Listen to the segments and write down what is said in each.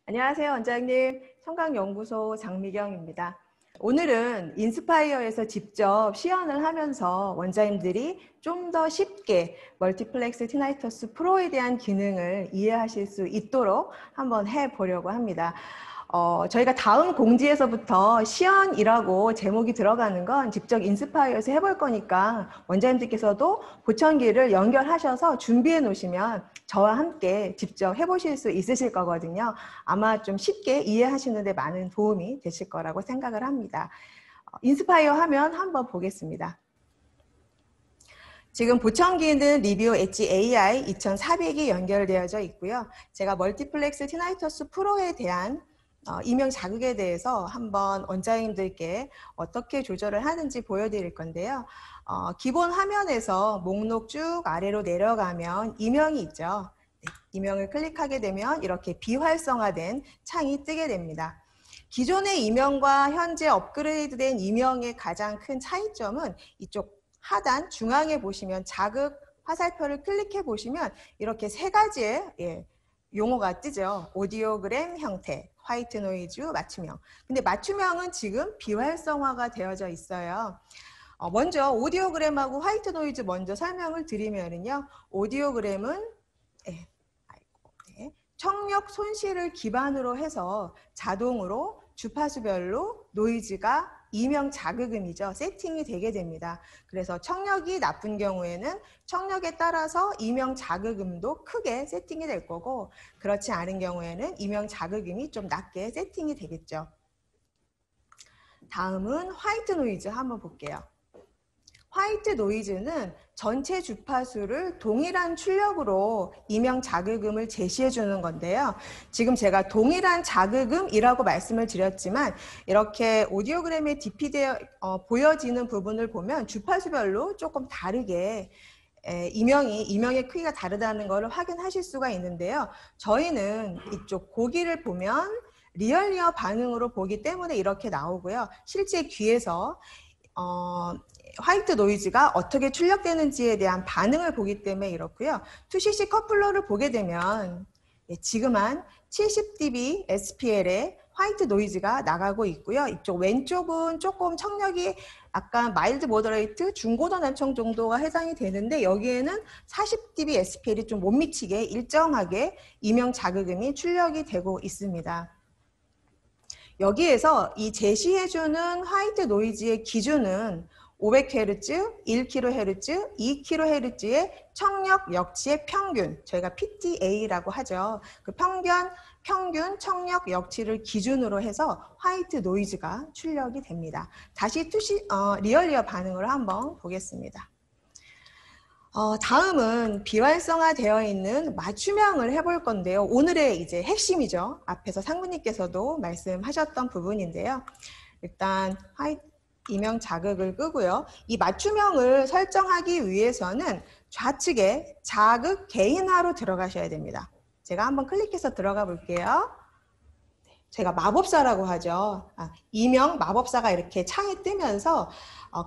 안녕하세요, 원장님. 청강연구소 장미경입니다. 오늘은 인스파이어에서 직접 시연을 하면서 원장님들이 좀 더 쉽게 멀티플렉스 티나이터스 프로에 대한 기능을 이해하실 수 있도록 한번 해보려고 합니다. 저희가 다음 공지에서부터 시연이라고 제목이 들어가는 건 직접 인스파이어에서 해볼 거니까 원장님들께서도 보청기를 연결하셔서 준비해 놓으시면 저와 함께 직접 해보실 수 있으실 거거든요. 아마 좀 쉽게 이해하시는 데 많은 도움이 되실 거라고 생각을 합니다. 인스파이어 하면 한번 보겠습니다. 지금 보청기는 리뷰 엣지 AI 2400이 연결되어져 있고요. 제가 멀티플렉스 티나이터스 프로에 대한 이명 자극에 대해서 한번 원장님들께 어떻게 조절을 하는지 보여드릴 건데요. 기본 화면에서 목록 쭉 아래로 내려가면 이명이 있죠. 네, 이명을 클릭하게 되면 이렇게 비활성화된 창이 뜨게 됩니다. 기존의 이명과 현재 업그레이드된 이명의 가장 큰 차이점은 이쪽 하단 중앙에 보시면 자극 화살표를 클릭해 보시면 이렇게 세 가지의 용어가 뜨죠. 오디오그램 형태, 화이트 노이즈, 맞춤형. 근데 맞춤형은 지금 비활성화가 되어져 있어요. 먼저 오디오그램하고 화이트 노이즈 먼저 설명을 드리면요. 오디오그램은 청력 손실을 기반으로 해서 자동으로 주파수별로 노이즈가 이명 자극음이죠. 세팅이 되게 됩니다. 그래서 청력이 나쁜 경우에는 청력에 따라서 이명 자극음도 크게 세팅이 될 거고, 그렇지 않은 경우에는 이명 자극음이 좀 낮게 세팅이 되겠죠. 다음은 화이트 노이즈 한번 볼게요. 화이트 노이즈는 전체 주파수를 동일한 출력으로 이명 자극음을 제시해 주는 건데요. 지금 제가 동일한 자극음이라고 말씀을 드렸지만 이렇게 오디오그램에 DP되어 보여지는 부분을 보면 주파수별로 조금 다르게 이명의 크기가 다르다는 것을 확인하실 수가 있는데요. 저희는 이쪽 고기를 보면 리얼리어 반응으로 보기 때문에 이렇게 나오고요. 실제 귀에서 화이트 노이즈가 어떻게 출력되는지에 대한 반응을 보기 때문에 이렇고요. 2cc 커플러를 보게 되면 지금 한 70dB SPL의 화이트 노이즈가 나가고 있고요. 이쪽 왼쪽은 조금 청력이 약간 마일드 모더레이트 중고도 난청 정도가 해당이 되는데 여기에는 40dB SPL이 좀 못 미치게 일정하게 이명 자극음이 출력이 되고 있습니다. 여기에서 이 제시해주는 화이트 노이즈의 기준은 500Hz, 1kHz, 2kHz의 청력 역치의 평균, 저희가 PTA라고 하죠. 그 평균 청력 역치를 기준으로 해서 화이트 노이즈가 출력이 됩니다. 다시 리얼리어 반응을 한번 보겠습니다. 다음은 비활성화 되어 있는 맞춤형을 해볼 건데요. 오늘의 이제 핵심이죠. 앞에서 상무님께서도 말씀하셨던 부분인데요. 일단 이명 자극을 끄고요. 이 맞춤형을 설정하기 위해서는 좌측에 자극 개인화로 들어가셔야 됩니다. 제가 한번 클릭해서 들어가 볼게요. 제가 마법사라고 하죠. 이명 마법사가 이렇게 창이 뜨면서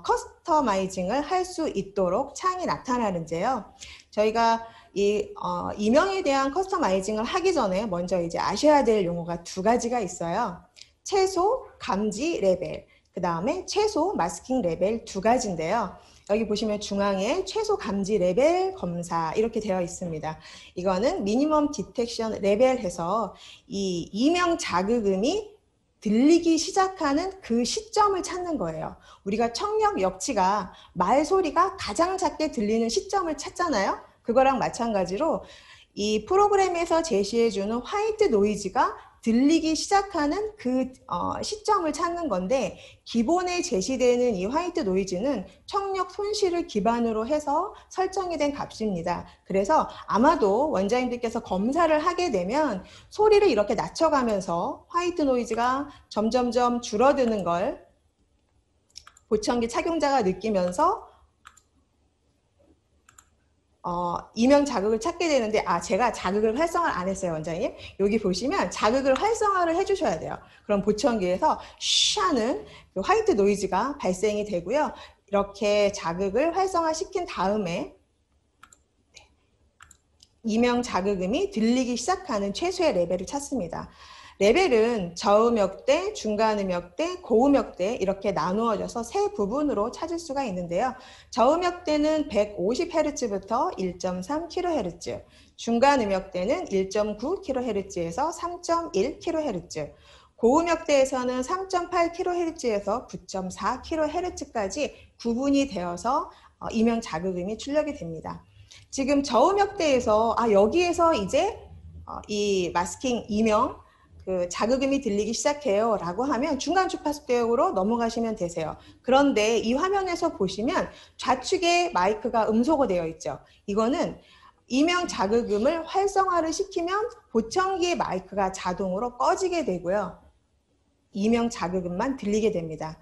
커스터마이징을 할 수 있도록 창이 나타나는데요. 저희가 이 이명에 대한 커스터마이징을 하기 전에 먼저 이제 아셔야 될 용어가 두 가지가 있어요. 최소 감지 레벨, 그 다음에 최소 마스킹 레벨 두 가지인데요. 여기 보시면 중앙에 최소 감지 레벨 검사 이렇게 되어 있습니다. 이거는 미니멈 디텍션 레벨 해서 이 이명 자극음이 들리기 시작하는 그 시점을 찾는 거예요. 우리가 청력 역치가 말소리가 가장 작게 들리는 시점을 찾잖아요. 그거랑 마찬가지로 이 프로그램에서 제시해주는 화이트 노이즈가 들리기 시작하는 그 시점을 찾는 건데, 기본에 제시되는 이 화이트 노이즈는 청력 손실을 기반으로 해서 설정이 된 값입니다. 그래서 아마도 원장님들께서 검사를 하게 되면 소리를 이렇게 낮춰가면서 화이트 노이즈가 점점점 줄어드는 걸 보청기 착용자가 느끼면서 이명 자극을 찾게 되는데, 제가 자극을 활성화를 안 했어요, 원장님. 여기 보시면 자극을 활성화를 해주셔야 돼요. 그럼 보청기에서 쉬 하는 화이트 노이즈가 발생이 되고요. 이렇게 자극을 활성화시킨 다음에 이명 자극음이 들리기 시작하는 최소의 레벨을 찾습니다. 레벨은 저음역대, 중간음역대, 고음역대 이렇게 나누어져서 세 부분으로 찾을 수가 있는데요. 저음역대는 150Hz부터 1.3kHz, 중간음역대는 1.9kHz에서 3.1kHz, 고음역대에서는 3.8kHz에서 9.4kHz까지 구분이 되어서 이명 자극음이 출력이 됩니다. 지금 저음역대에서 여기에서 이제 이 마스킹 이명 그 자극음이 들리기 시작해요 라고 하면 중간 주파수 대역으로 넘어가시면 되세요. 그런데 이 화면에서 보시면 좌측에 마이크가 음소거 되어 있죠. 이거는 이명 자극음을 활성화를 시키면 보청기의 마이크가 자동으로 꺼지게 되고요. 이명 자극음만 들리게 됩니다.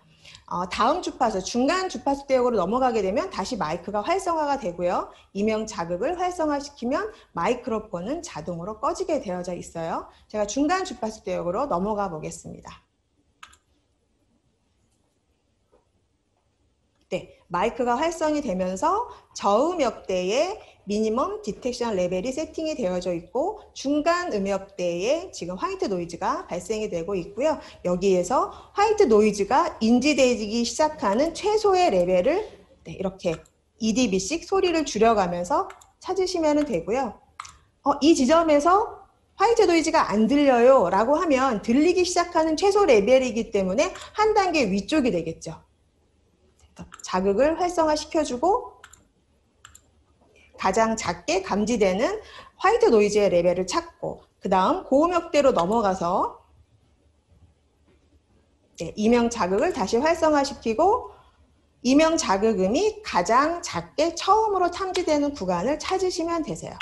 다음 주파수, 중간 주파수 대역으로 넘어가게 되면 다시 마이크가 활성화가 되고요. 이명 자극을 활성화시키면 마이크로폰은 자동으로 꺼지게 되어져 있어요. 제가 중간 주파수 대역으로 넘어가 보겠습니다. 네, 마이크가 활성이 되면서 저음역대에 미니멈 디텍션 레벨이 세팅이 되어져 있고 중간 음역대에 지금 화이트 노이즈가 발생이 되고 있고요. 여기에서 화이트 노이즈가 인지되기 시작하는 최소의 레벨을 이렇게 2dB씩 소리를 줄여가면서 찾으시면 되고요. 이 지점에서 화이트 노이즈가 안 들려요 라고 하면 들리기 시작하는 최소 레벨이기 때문에 한 단계 위쪽이 되겠죠. 자극을 활성화시켜주고 가장 작게 감지되는 화이트 노이즈의 레벨을 찾고 그 다음 고음역대로 넘어가서 이명 자극을 다시 활성화시키고 이명 자극음이 가장 작게 처음으로 탐지되는 구간을 찾으시면 되세요.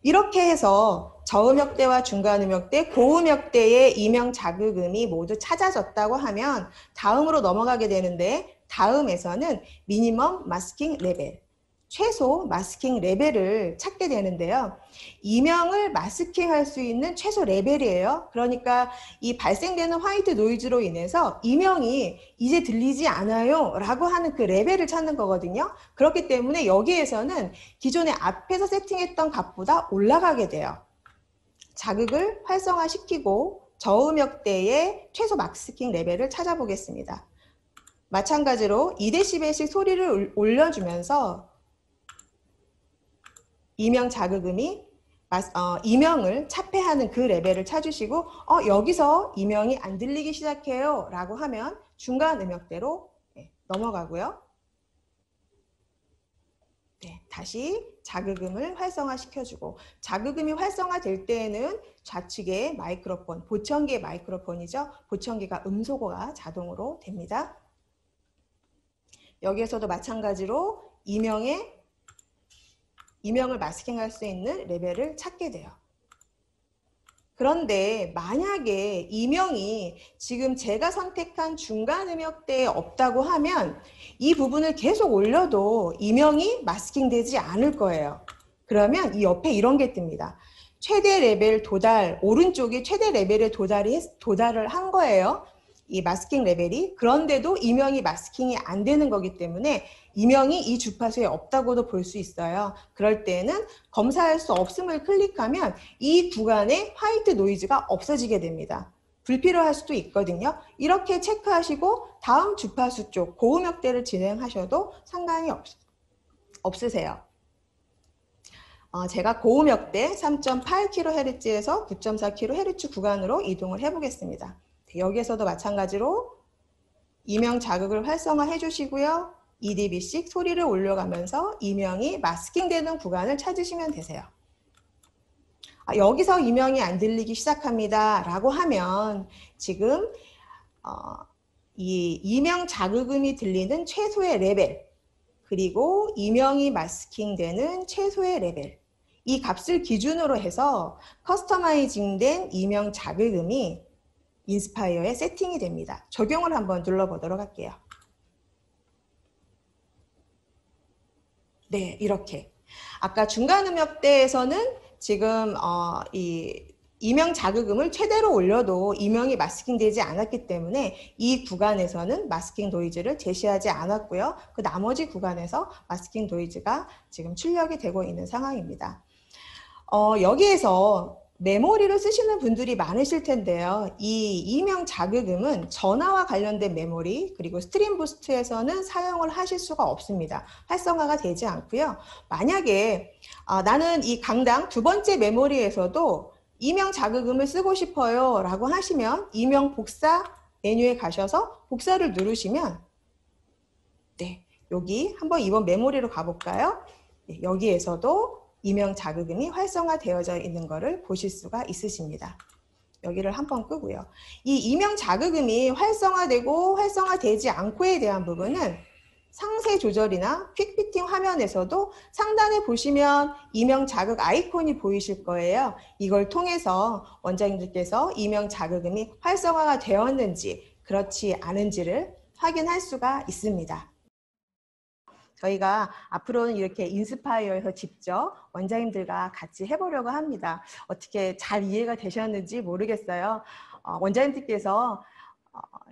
이렇게 해서 저음역대와 중간음역대, 고음역대의 이명 자극음이 모두 찾아졌다고 하면 다음으로 넘어가게 되는데 다음에서는 미니멈 마스킹 레벨, 최소 마스킹 레벨을 찾게 되는데요. 이명을 마스킹할 수 있는 최소 레벨이에요. 그러니까 이 발생되는 화이트 노이즈로 인해서 이명이 이제 들리지 않아요 라고 하는 그 레벨을 찾는 거거든요. 그렇기 때문에 여기에서는 기존에 앞에서 세팅했던 값보다 올라가게 돼요. 자극을 활성화시키고 저음역대의 최소 마스킹 레벨을 찾아보겠습니다. 마찬가지로 2dB씩 소리를 올려주면서 이명 자극음이 이명을 차폐하는 그 레벨을 찾으시고 여기서 이명이 안 들리기 시작해요 라고 하면 중간 음역대로 넘어가고요. 다시 자극음을 활성화시켜주고 자극음이 활성화될 때에는 좌측에 마이크로폰, 보청기의 마이크로폰이죠. 보청기가 음소거가 자동으로 됩니다. 여기에서도 마찬가지로 이명을 마스킹할 수 있는 레벨을 찾게 돼요. 그런데 만약에 이명이 지금 제가 선택한 중간 음역대에 없다고 하면 이 부분을 계속 올려도 이명이 마스킹 되지 않을 거예요. 그러면 이 옆에 이런 게 뜹니다. 최대 레벨 도달, 오른쪽이 최대 레벨에 도달을 한 거예요. 이 마스킹 레벨이. 그런데도 이명이 마스킹이 안 되는 거기 때문에 이명이 이 주파수에 없다고도 볼 수 있어요. 그럴 때는 검사할 수 없음을 클릭하면 이 구간에 화이트 노이즈가 없어지게 됩니다. 불필요할 수도 있거든요. 이렇게 체크하시고 다음 주파수 쪽 고음역대를 진행하셔도 상관이 없으세요. 제가 고음역대 3.8kHz에서 9.4kHz 구간으로 이동을 해보겠습니다. 여기에서도 마찬가지로 이명 자극을 활성화해 주시고요. 2dB씩 소리를 올려가면서 이명이 마스킹되는 구간을 찾으시면 되세요. 여기서 이명이 안 들리기 시작합니다 라고 하면 지금 이 이명 자극음이 들리는 최소의 레벨 그리고 이명이 마스킹되는 최소의 레벨 이 값을 기준으로 해서 커스터마이징된 이명 자극음이 인스파이어에 세팅이 됩니다. 적용을 한번 눌러보도록 할게요. 네, 이렇게. 아까 중간 음역대에서는 지금 이 이명 자극음을 최대로 올려도 이명이 마스킹 되지 않았기 때문에 이 구간에서는 마스킹 노이즈를 제시하지 않았고요. 그 나머지 구간에서 마스킹 노이즈가 지금 출력이 되고 있는 상황입니다. 여기에서 메모리를 쓰시는 분들이 많으실 텐데요. 이 이명 자극음은 전화와 관련된 메모리 그리고 스트림 부스트에서는 사용을 하실 수가 없습니다. 활성화가 되지 않고요. 만약에 나는 이 강당 두 번째 메모리에서도 이명 자극음을 쓰고 싶어요 라고 하시면 이명 복사 메뉴에 가셔서 복사를 누르시면 네, 여기 한번 이번 메모리로 가볼까요? 네, 여기에서도 이명 자극음이 활성화되어져 있는 것을 보실 수가 있으십니다. 여기를 한번 끄고요. 이 이명 자극음이 활성화되고 활성화되지 않고에 대한 부분은 상세 조절이나 퀵피팅 화면에서도 상단에 보시면 이명 자극 아이콘이 보이실 거예요. 이걸 통해서 원장님들께서 이명 자극음이 활성화가 되었는지 그렇지 않은지를 확인할 수가 있습니다. 저희가 앞으로는 이렇게 인스파이어에서 직접 원장님들과 같이 해보려고 합니다. 어떻게 잘 이해가 되셨는지 모르겠어요. 원장님들께서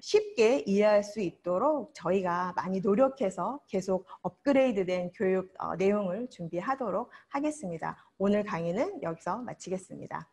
쉽게 이해할 수 있도록 저희가 많이 노력해서 계속 업그레이드된 교육 내용을 준비하도록 하겠습니다. 오늘 강의는 여기서 마치겠습니다.